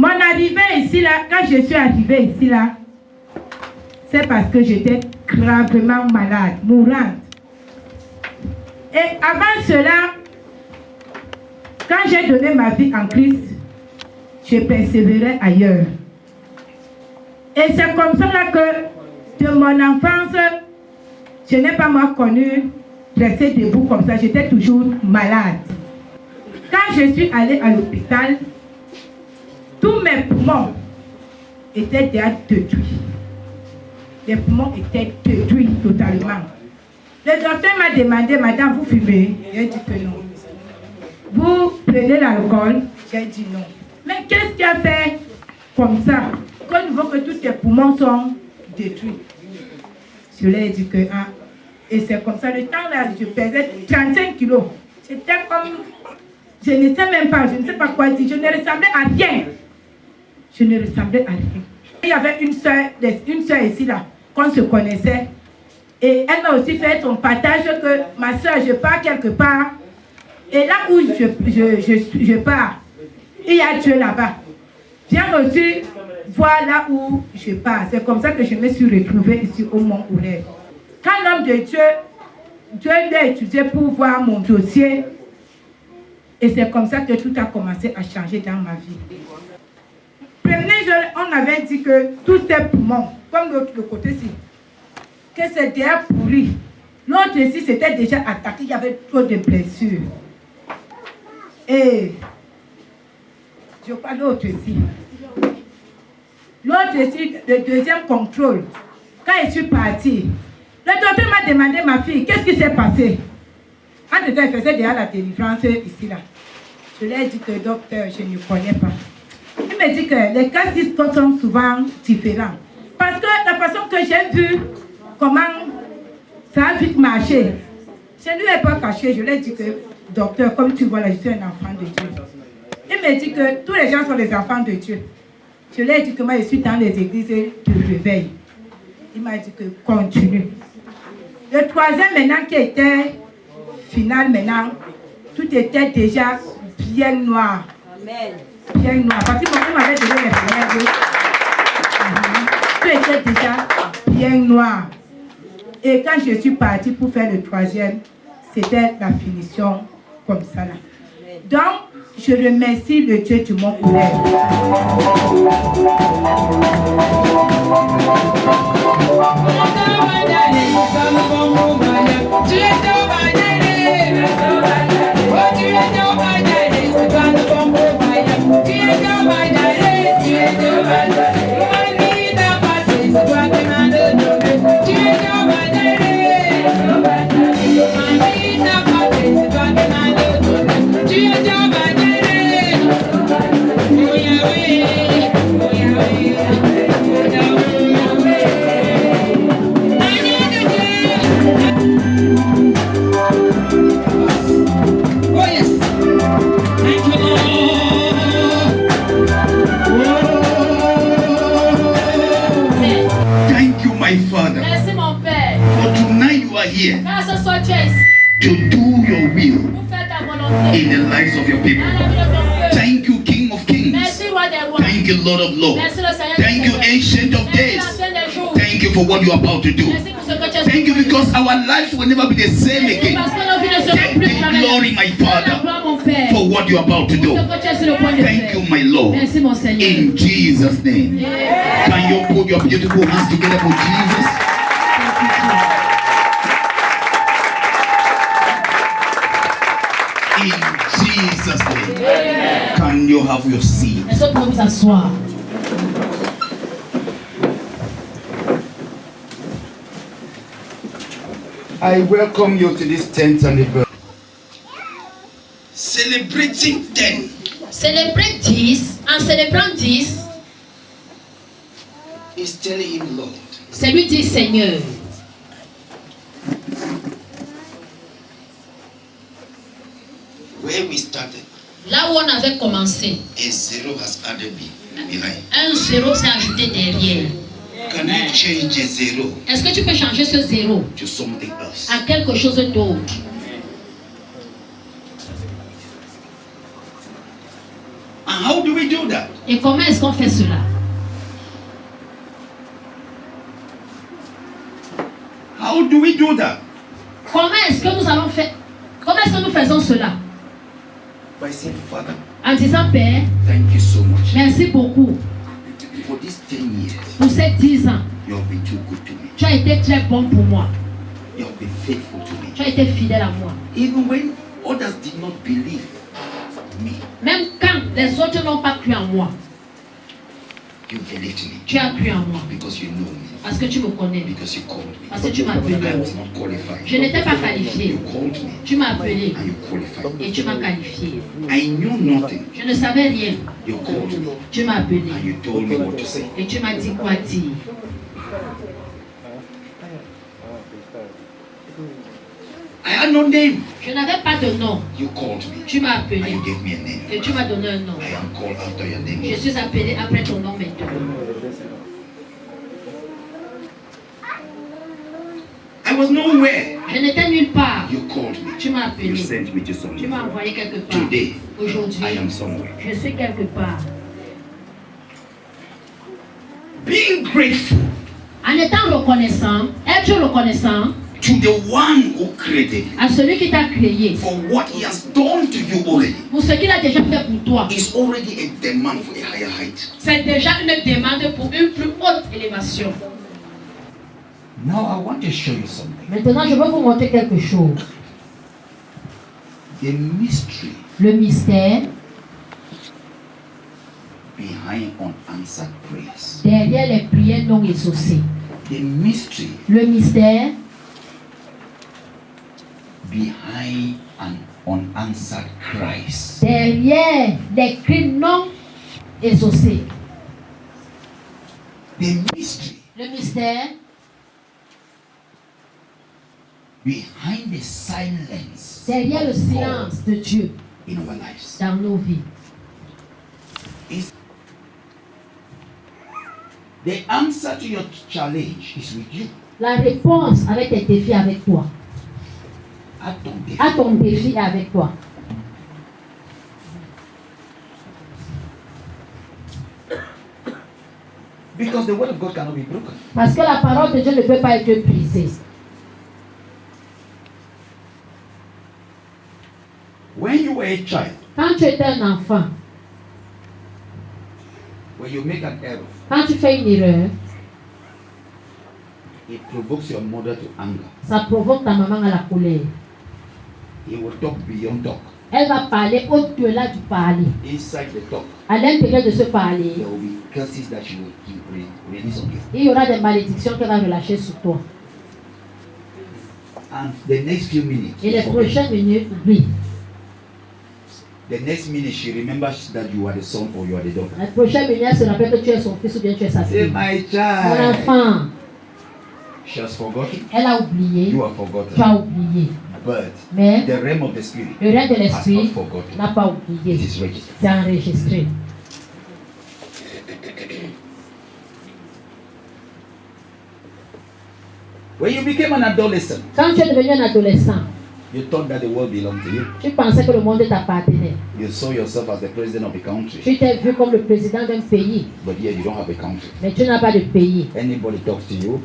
Mon arrivée ici, là, quand je suis arrivée ici, là, c'est parce que j'étais gravement malade, mourante. Et avant cela, quand j'ai donné ma vie en Christ, je persévérais ailleurs. Et c'est comme ça là que, de mon enfance, je n'ai pas moi connu rester debout comme ça. J'étais toujours malade. Quand je suis allée à l'hôpital, tous mes poumons étaient déjà détruits. Les poumons étaient détruits totalement. Le docteur m'a demandé, madame, vous fumez? J'ai dit que non. Vous prenez l'alcool? J'ai dit non. Mais qu'est-ce qui a fait comme ça? Qu'on voit que tous tes poumons sont détruits. Je lui ai dit que, ah, et c'est comme ça, le temps là, je pesais 35 kilos. C'était comme, je ne sais même pas, je ne sais pas quoi dire, je ne ressemblais à rien. Je ne ressemblais à rien. Il y avait une soeur ici là, qu'on se connaissait. Et elle m'a aussi fait son partage que ma soeur, je pars quelque part. Et là où je pars, il y a Dieu là-bas. Viens aussi voir là où je pars. C'est comme ça que je me suis retrouvée ici au Mont Ourel. Quand l'homme de Dieu l'a étudié pour voir mon dossier. Et c'est comme ça que tout a commencé à changer dans ma vie. Premier jour, on avait dit que tous ces poumons, comme le côté-ci, que c'était pourri. L'autre ici, c'était déjà attaqué, il y avait trop de blessures. Et je crois l'autre ici. L'autre ici, le deuxième contrôle. Quand je suis partie, le docteur m'a demandé, ma fille, qu'est-ce qui s'est passé? Quand elle faisait déjà la délivrance ici, là. Je lui ai dit que docteur, je ne connais pas. Il me dit que les cas sont souvent différents. Parce que la façon que j'ai vu comment ça a vite marché, je ne lui ai pas caché. Je lui ai dit que, docteur, comme tu vois là, je suis un enfant de Dieu. Il me dit que tous les gens sont les enfants de Dieu. Je lui ai dit que moi, je suis dans les églises de réveil. Il m'a dit que continue. Le troisième maintenant qui était final maintenant, tout était déjà bien noir. Amen. Bien noir. Parce qu'il m'avait donné les premières. Tout était déjà bien noir. Et quand je suis partie pour faire le troisième, c'était la finition comme ça là. Donc, je remercie le Dieu du Mont Ourel. Here to do your will in the lives of your people. Thank you, King of Kings. Thank you, Lord of Lords. Thank you, Ancient of Days. Thank you for what you are about to do. Thank you because our lives will never be the same again. Take the glory, my Father, for what you are about to do. Thank you, my Lord. In Jesus' name. Can you put your beautiful hands together for Jesus? In Jesus' name. Amen. Can you have your seat? Est-ce que vous asseoir? I welcome you to this 10th anniversary. Celebrating 10. Célébrer 10, en célébrant 10, is telling him, Lord. C'est lui dire Seigneur. Where we started, là où on avait commencé, a zero has added behind. Un zéro s'est ajouté derrière. Can you change a zero? Est-ce que tu peux changer ce zéro to something else? à quelque chose d'autre? And how do we do that? Et comment est-ce qu'on fait cela? How do we do that? Comment est-ce que nous allons faire? Comment est-ce que nous faisons cela? By saying, Father, En disant, Père, thank you so much. merci beaucoup For these 10 years, pour ces 10 ans. you have been too good to me. Tu as été très bon pour moi. You have been faithful to me. Tu as été fidèle à moi. Even when others did not believe me, Même quand les autres n'ont pas cru en moi, you believed me. tu as cru en moi. Because you know me. Parce que tu me connais. Because you called me. Parce que tu m'as appelé. I was not qualified. Je n'étais pas qualifié. You called me Tu m'as appelé and you qualified. et tu m'as qualifié. I knew nothing. Je ne savais rien. You called me Tu m'as appelé and you told me what to say. et tu m'as dit quoi dire. I had no name. Je n'avais pas de nom. You called me Tu m'as and appelé you gave me a name. et tu m'as donné un nom. I am called after your name. Je suis appelé après ton nom maintenant. I was nowhere. Je n'étais nulle part. You called me. Tu m'as You appelé. sent me to Tu somewhere. m'as envoyé quelque part. Today, Aujourd'hui, I am somewhere. je suis quelque part. Being grateful En étant reconnaissant, être reconnaissant to the one who created you à celui qui t'a créé for what he has done to you already pour ce qu'il a déjà fait pour toi. is already a demand for a higher height. C'est déjà une demande pour une plus haute élévation. Now I want to show you something. Maintenant, je veux vous montrer quelque chose. The mystery Le mystère behind unanswered prayers. derrière les prières non exaucées. The mystery Le mystère behind an unanswered cries. derrière les cris non exaucés. The mystery Le mystère behind the silence derrière le of silence de Dieu God in our lives. dans nos vies. Is the answer to your challenge is with you. La réponse avec tes défis avec toi. À ton défi. À ton défi avec toi. Because the word of God cannot be broken. Parce que la parole de Dieu ne peut pas être brisée. When you were a child, Quand tu étais un enfant, when you make an error, quand tu fais une erreur, it provokes your mother to anger. ça provoque ta maman à la colère. He will talk beyond talk. Elle va parler au-delà du parler. Inside the talk, À l'intérieur de ce parler, there will be curses that she will release on you. il y aura des malédictions qu'elle va relâcher sur toi. And the next few minutes, Et les you forget. prochaines minutes, oui. The next minute, she remembers that you are the son or you are the daughter. La prochaine minute, elle se rappelle que tu es son fils ou bien tu es sa Say, fille. my Mon child. enfant, She has forgotten. elle a oublié. You have Tu forgotten. as oublié. But Mais the realm of the spirit le règne de has not l'esprit forgotten. n'a pas It oublié. is registered. C'est enregistré. When you became an adolescent, Quand tu es devenu un adolescent, you thought that the world belonged to you. tu pensais que le monde t'appartenait. You saw yourself as the president of the country. Tu t'es vu comme le président d'un pays, But here you don't have a country. mais tu n'as pas de pays. Anybody talks to you,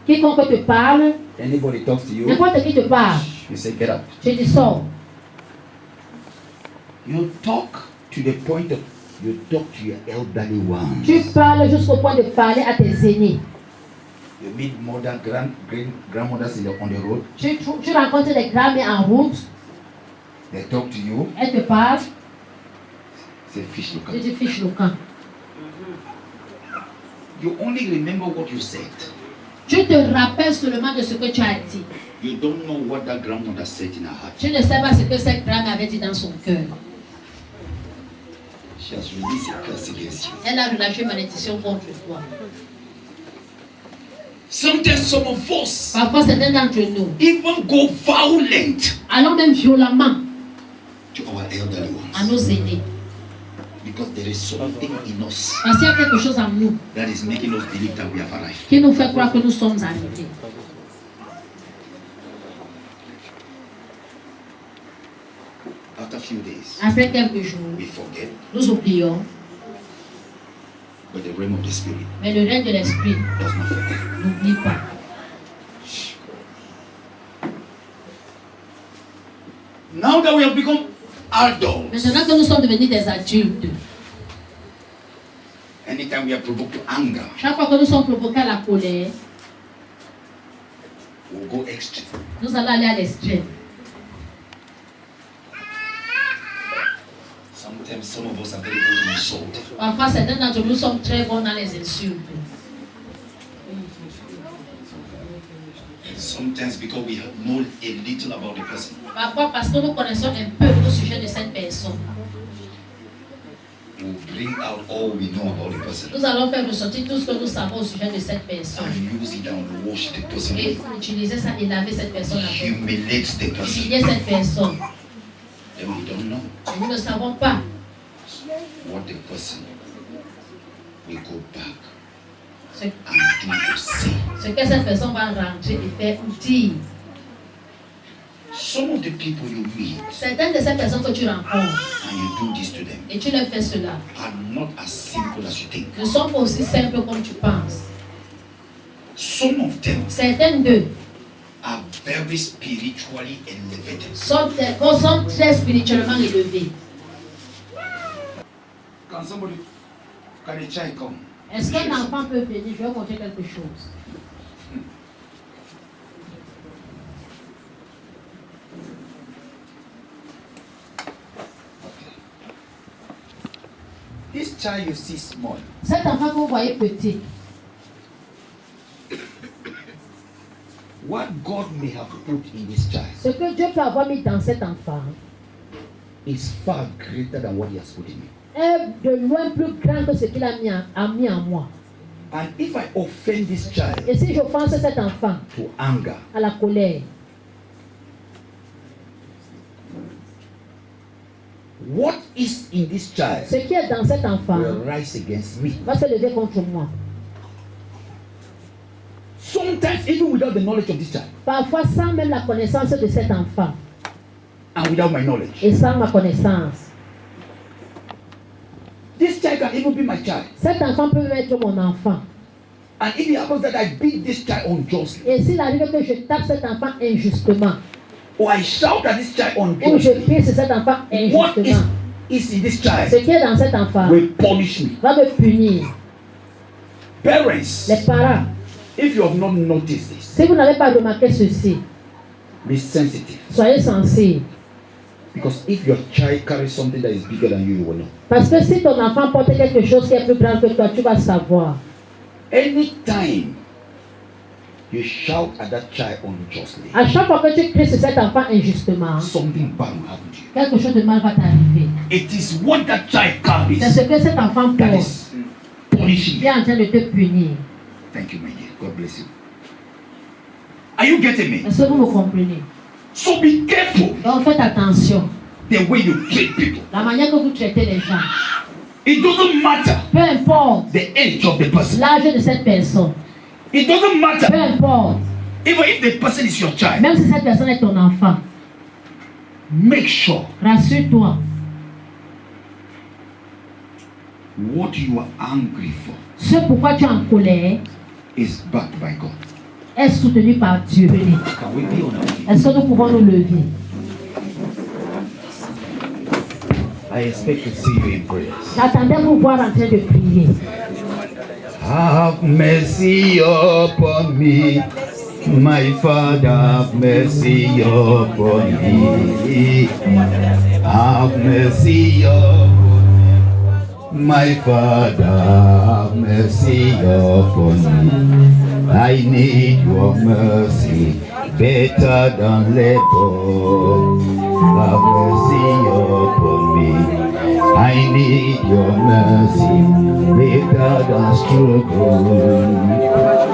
Quiconque te parle, anybody talks to you, n'importe qui te parle, you say, get up. tu dis sors. You talk to the point of, you talk to your elderly ones. Tu parles jusqu'au point de parler à tes aînés. You meet mother, grandmothers on the road. Tu rencontres des grands-mères en route, They talk to you. elles te parlent, Say, fish tu look. dis fiche le camp. You only remember what you said. Tu te rappelles seulement de ce que tu as dit. You don't know what that grandmother said in her heart. Tu ne sais pas ce que cette grand-mère avait dit dans son cœur. She has released a curse against you. Elle a relâché une malédiction contre toi. Sometimes some of us Parfois, certains d'entre nous, even go violent allons même violemment to our elderly à ones. nos aînés. Because there is something in us Parce qu'il y a quelque chose en nous that is making us believe that we have arrived. qui nous fait croire que nous sommes arrivés. After a few days, Après quelques jours, we forget. nous oublions. But the realm of the spirit Mais le règne de l'esprit, does not forget. n'oublie pas. Now that we have become adults, Maintenant que nous sommes devenus des adultes, anytime we are provoked to anger, chaque fois que nous sommes provoqués à la colère, we'll go extreme. nous allons aller à l'extrême. Sometimes some of us are very good in insult. Parfois, certains d'entre nous sommes très bons dans les insultes. Sometimes because we know a little about the person, Parfois, parce que nous connaissons un peu au sujet de cette personne, we'll bring out all we know about the person nous allons faire ressortir tout ce que nous savons au sujet de cette personne. and use it and wash the person, Et utiliser ça et laver cette personne avec. humiliate the person. Humilier cette personne. Then we don't know Et nous ne savons pas what the person will go back ce, and do or say. ce que cette personne va rentrer et faire ou dire. Some of the people you meet Certaines de ces personnes que tu rencontres and you do this to them et tu leur fais cela are not as simple as you think. ne sont pas aussi simples comme tu penses. Some of them Certaines d'eux are very spiritually elevated. sont très spirituellement élevées. Can somebody, can a child come? Est-ce qu'un enfant peut venir? Je vais montrer quelque chose. This child you see small, Cet enfant que vous voyez petit, what God may have put in this child ce que Dieu peut avoir mis dans cet enfant is far greater than what He has put in me. est de loin plus grand que ce qu'il a mis en moi. And if I offend this child Et si j'offense cet enfant to anger, à la colère, what is in this child ce qui est dans cet enfant will rise against me. va se lever contre moi. Sometimes even without the knowledge of this child Parfois sans même la connaissance de cet enfant and without my knowledge. et sans ma connaissance. This child can even be my child. Cet enfant peut être mon enfant. And if it happens that I beat this child unjustly, Et s'il arrive que je tape cet enfant injustement, or I shout at this child ou je unjustly, pisse cet enfant what injustement, is in this ce child qui est dans cet enfant will punish me. va me punir. Parents, Les parents, if you have not noticed this, si vous n'avez pas remarqué ceci, be sensitive. soyez sensibles. Because if your child carries something that is bigger than you, you will know. Parce que si ton enfant porte quelque chose qui est plus grand que toi, tu vas savoir. Anytime you shout at that child unjustly, À chaque fois que tu cries sur cet enfant injustement, something bad will happen to you. quelque chose de mal va t'arriver. It is what that child carries C'est ce que cet enfant that porte is punishing qui you. est en train de te punir. Thank you, my dear. God bless you. Are you getting me? Est-ce que vous me comprenez? So be careful Donc faites attention. the way you treat people. La manière que vous traitez les gens. It doesn't matter Peu importe the age of the person. l'âge de cette personne. It doesn't Peu matter importe. even if the person is your child. Même si cette personne est ton enfant. Make sure Rassure-toi. what you are angry for Ce pourquoi tu es en colère is backed by God. est soutenu par Dieu. Can we be on our feet? Est-ce que nous pouvons nous lever? I expect to see you in prayers. J'attendais vous voir en train de prier. Have mercy upon me, my Father. Have mercy upon me. Have mercy upon me, my Father. Have mercy upon me. I need your mercy better than labor. Have mercy upon me. I need your mercy better than struggle.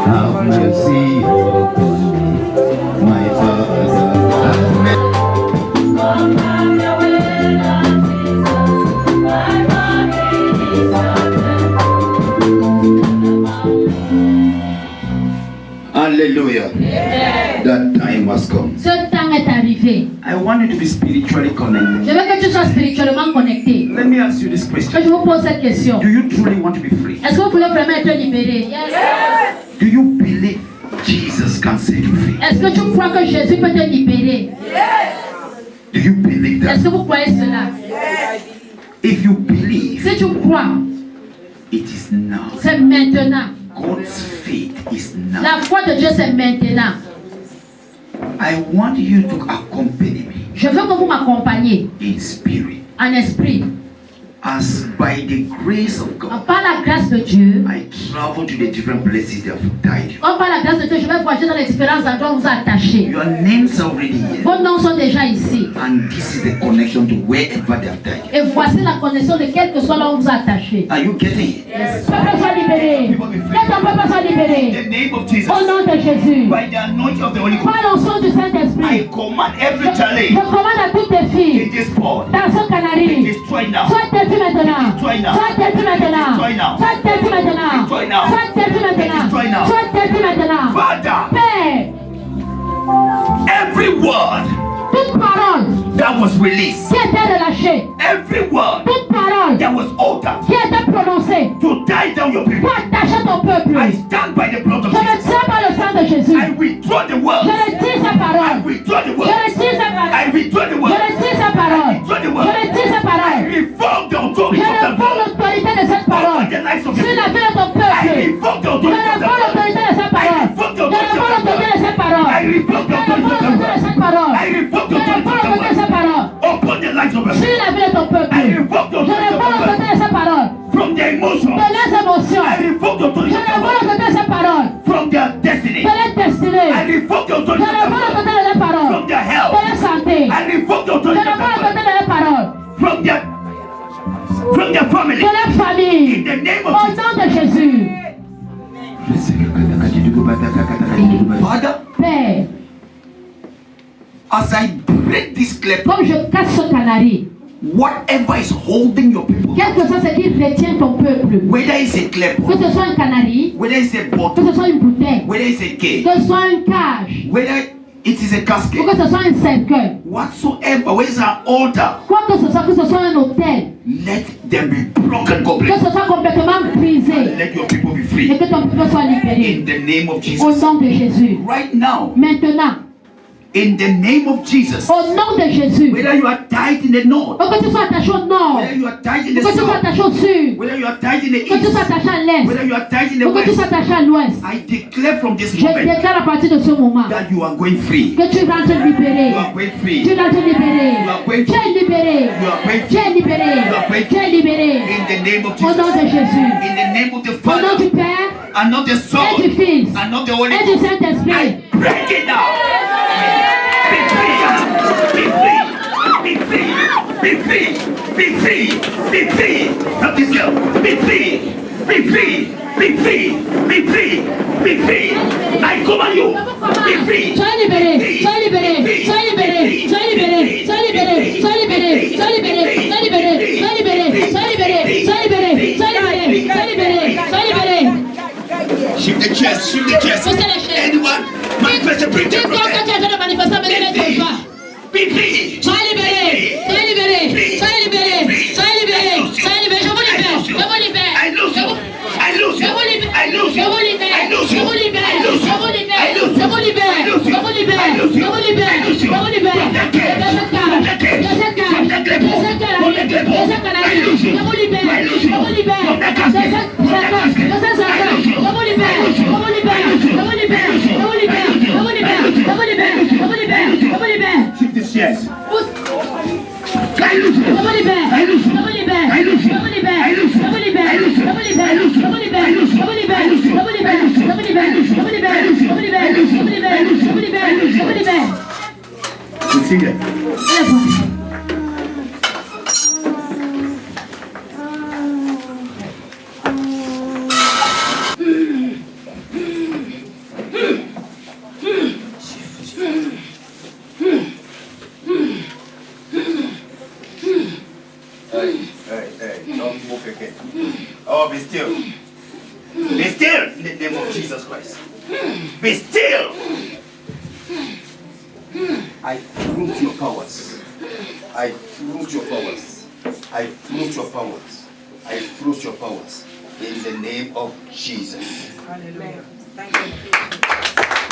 Have mercy upon me, my Father. Have mercy. Hallelujah. That time has come. Ce temps temps est arrivé. I want you to be spiritually connected. Je veux que tu sois spirituellement connecté. Let me ask you this question. Que je vous pose cette question. Do you truly want to be free? Est-ce que vous voulez vraiment être libéré? Do you believe Jesus can set you free? Est-ce que tu crois que Jésus peut te libérer? Do you believe Est-ce that? que vous croyez cela? If you believe, Si tu crois, it is now. c'est maintenant. God's faith is now. La foi de Dieu, c'est maintenant. I want you to accompany me Je veux que vous m'accompagniez in spirit. en esprit. As by the grace of God, Par la grâce de Dieu, I travel to the different places that have died you. comme par la grâce de Dieu, je vais voyager dans les différents endroits où vous êtes attachés. Your names are already here. Vos noms sont déjà ici. And this is the connection to wherever they have died you. Et voici la connexion de quel que soit là où vous êtes attachés. Are you getting it? Peuple soit libéré. Que ton peuple soit libéré. In the name of Jesus, Au nom de Jésus. by the anointing of the Holy Ghost, Par l'onction du Saint-Esprit. I command every Je challenge commande à toutes les in filles this port dans ce be canari. destroyed now. Sois détruit maintenant. Destroy now. Sois détruit maintenant. Destroy now. Sois détruit maintenant. Destroy now. Sois détruit maintenant. Destroy now. Sois détruit maintenant. Father, Père, every word toute parole that was released, qui était relâchée, every word toute parole that was uttered qui était prononcée to tie down your people, pour attacher ton peuple, I stand by the blood of je le Jesus. tiens par le sang de Jésus. I withdraw the Je word. retire sa I parole. withdraw the Je word. retire sa parole. I withdraw the Je word. retire sa parole. Withdraw the Je word. retire sa I parole. revoke the Je authority of the revois word l'autorité de cette over parole the lives of sur your la people. vie de ton I peuple. revoke the Je authority of the revois word. l'autorité de cette parole. Je revois l'autorité de cette parole. I revoke the Je authority revois of the l'autorité de word. cette parole. I revoke Je the authority revois of the l'autorité de word cette parole upon the lives of your sur people. la vie de ton peuple. I revoke the Je authority of revois the l'autorité word de cette parole. from their emotions. De leurs émotions. I revoke the Je authority of the revois word l'autorité de cette parole. from their destiny. De leur destinée. I revoke the Je authority of the revois word l'autorité de cette parole. from their De health. leur santé. I revoke the Je authority of revois the l'autorité word de leur parole. from their family. De leur famille. In the name Au of Jesus. nom de Jésus. Father, Père, as I break this clip, comme je casse ce canari, whatever is holding your people, quel que soit ce qui retient ton peuple, whether it's a clip, que ce soit un canari, whether it's a que bottle, ce soit une bouteille, whether it's a cage, que ce soit une cage, whether it is a ou casket, que ce soit un cercueil, whatsoever, whether it's an altar, quoi que ce soit un hôtel, let them be broken que completely. ce soit complètement brisé Let your people be et free. que ton peuple soit libéré. In the name of Au Jesus. nom de Jésus. Right now, Maintenant, in the name of Jesus, au nom de Jésus, whether you are tied in the north, que tu sois attaché au nord, whether you are tied in que the tu sois south, attaché au sud, whether you are tied in the que tu sois east, attaché à l'est, whether you are tied in the que tu sois west, attaché à l'ouest, I declare from this je moment déclare à partir de ce moment that you are going free. que tu rentres libéré. You are going free. Tu rentres libéré. You are going Tu es libéré. You are going Tu es libéré. You are going Tu es libéré. In the name of Au nom Jesus. de Jésus. In the name of the Au nom Father du Père and of the Son et du Fils and of the Holy et du Ghost. Saint-Esprit. I break it now. Be free. Be free. Be free. Be free. Be free. Help this girl. Be free. Be free. Be free. Be free. Be free. I command you. Be free. Sois libéré. Sois libéré. Sois libéré. Sois libéré. Sois libéré. Sois libéré. Sois libéré. Sois libéré. Sois libéré. Sois libéré. Sois libéré. Sois libéré. Sois libéré. Sois libéré. Shift the chest. Shift the chest. Poussez les chaises. Anyone manifest a Tu preacher from crois que there. tu es en train de manifester avec les joie. Be free. Sois libéré. Sois libéré. Sois libéré. Sois libéré. Sois libéré. Je vous libère. Je vous libère. I lose you. I lose Je you. vous libère. I lose Je you. vous libère. I lose Je you. vous libère. I lose Je you. vous libère. I lose Je you. vous libère. I lose Je you. vous libère. I lose Je you. vous libère. I lose Je you. vous libère. From that cage. De cette cage. From that cage. De cette cage. From that De level. cette cage. From that level. De cette cage. I lose you. Je vous libère. I lose Je you. vous libère. From that De casket. cette From that casket. de cette I lose you. Je vous libère. I lose Je you. vous libère. I lose you. Je vous libère. I lose you. Je vous libère. I lose you. Je vous libère. Je vous libère. Je vous libère. Je vous libère. Shift this chest. I lose you. Je vous libère. I lose you. Je vous libère. I lose you. Je vous libère. I lose you. Je vous libère. I lose you. Je vous libère. I lose you. Je vous libère. I lose you. Je vous libère. I lose you. Je vous libère. Je vous libère. I lose you. Je vous libère. I lose you. Je vous libère. I lose Je you. vous libère. I lose you. Je vous libère. I lose Je you. vous libère. Continue. Lève-toi. Hey, don't move again. Oh, be still. Be still in the name of Jesus Christ. Be still. I fruit your powers. I fruit your powers. I fruit your powers. I fruit your powers. In the name of Jesus. Hallelujah. Thank you.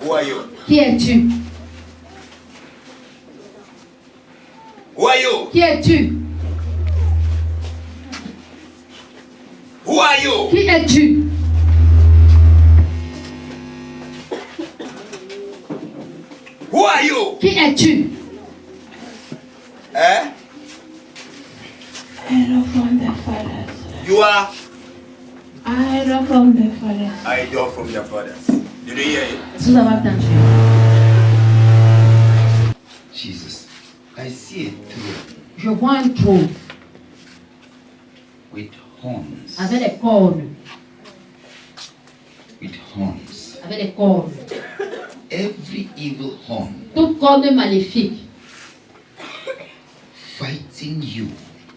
Who are you? Qui es-tu? Who are you? Qui es-tu? Who are you? Qui es-tu? Who are you? Qui es-tu? Eh? Idol from the fathers. You are Idol from the fathers. idol from your fathers. Did you hear it? Est-ce que vous avez entendu? Jesus. I see a throne Je vois un trône with horns. avec des cornes. With horns. Avec des cornes. Every evil horn Toute corne maléfique fighting you,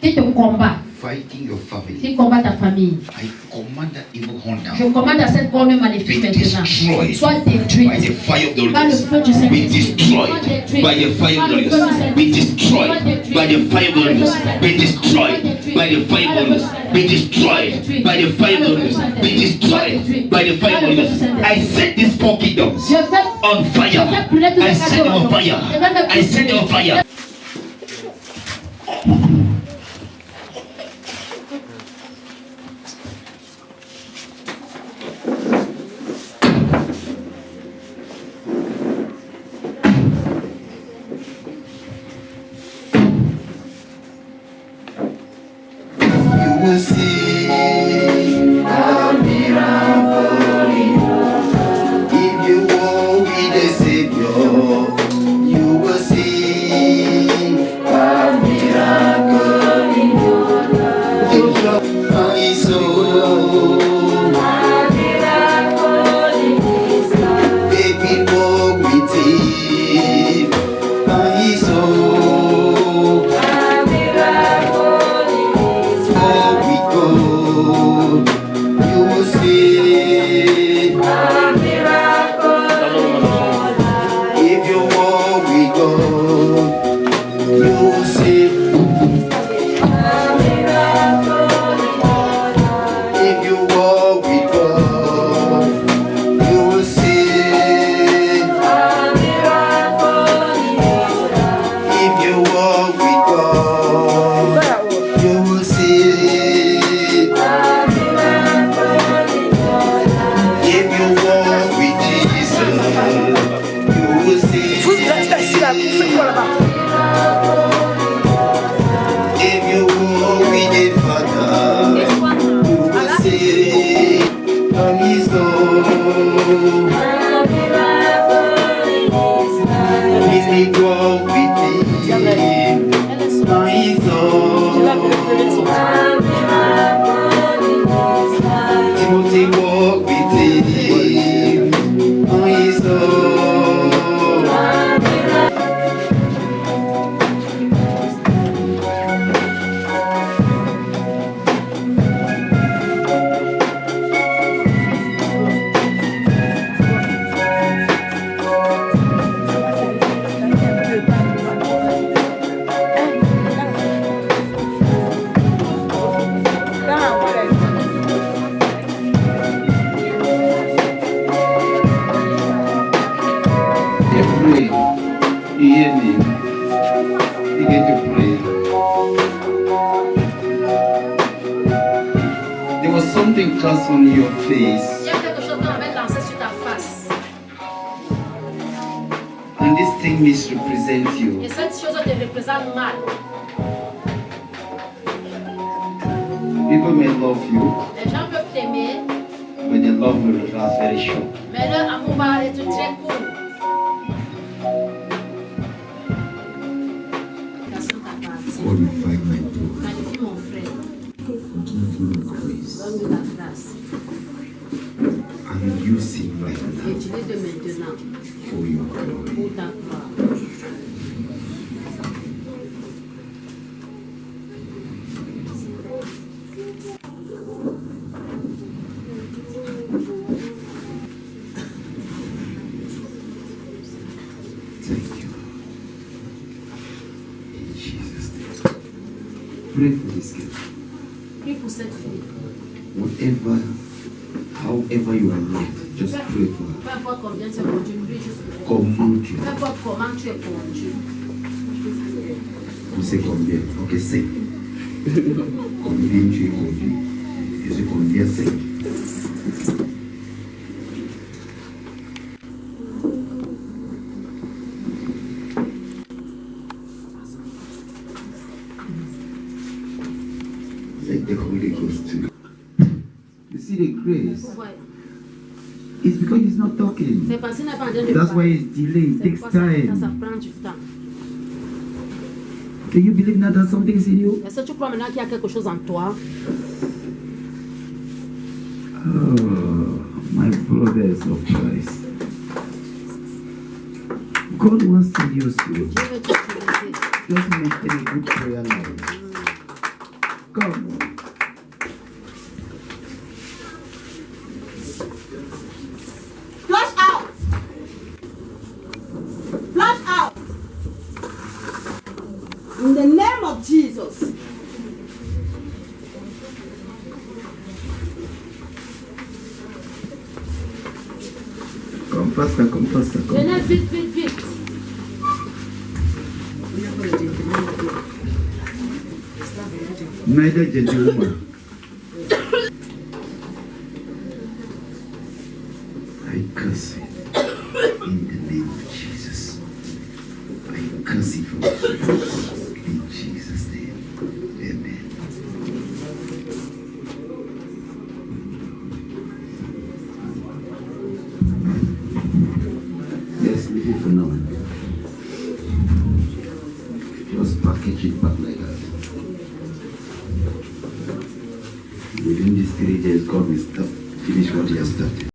qui te combat, fighting your family. qui combat ta famille. I command that evil horn Je down. commande à cette corne maléfique Be maintenant. destroyed Soit by détruite the fire of the Holy par le Ghost. feu du Be Saint-Esprit. destroyed by the fire of the Holy Ghost. Be destroyed by the fire of the Holy Ghost. Be destroyed by the fire of the Holy Ghost. Be destroyed by the fire of the Holy Ghost. Be destroyed by the fire of the Holy Ghost. I set these four kingdoms Je fais on fire. I set them on fire. I set them on fire. You will see a miracle if you walk with the Savior. You will see a miracle in your life. If your heart is so, baby, walk with Him. And He's so. Cast on your face. Il y a quelque chose qu'on avait lancé sur ta face. And this thing misrepresents you. Et cette chose te représente mal. People may love you, Les gens peuvent t'aimer, but the love will last very short. mais leur amour va être très court. Personne t'a parti. Glorify my God. Magnifie mon frère. Give you grace. Donne-lui la grâce. And use it right now Utilise-le maintenant for your glory. pour ta gloire. Jesus' name. Pray for this girl. Prie pour cette fille. Whatever, however you are led, just pray for her. Peu importe combien tu es conduit, prie juste pour elle. Comment tu Peu importe comment tu es conduit. Vous savez combien? Ok, 5. Combien tu es conduit? Je sais combien 5. Like the Holy Ghost too. You see the grace? Ouais. It's because he's not talking. C'est parce qu'il n'a pas en train de That's why parler. it's delayed. It C'est takes pourquoi ça time. prend du temps. Do you believe now that something is in you? Est-ce que tu crois maintenant qu'il y a quelque chose en toi? Oh, my brothers of Christ. God wants to use you. Dieu veut t'utiliser. Just maintain a good prayer life. Come on. Flush out. Flush out. In the name of Jesus. Come faster, come faster. Come. Venez vite, vite, vite. Neither gentleman. I curse it in the name of Jesus. I curse it from Jesus. In Jesus' name. Amen. Yes, leave it for now. Just package it back like that. Within these 3 days, God will finish what He has started.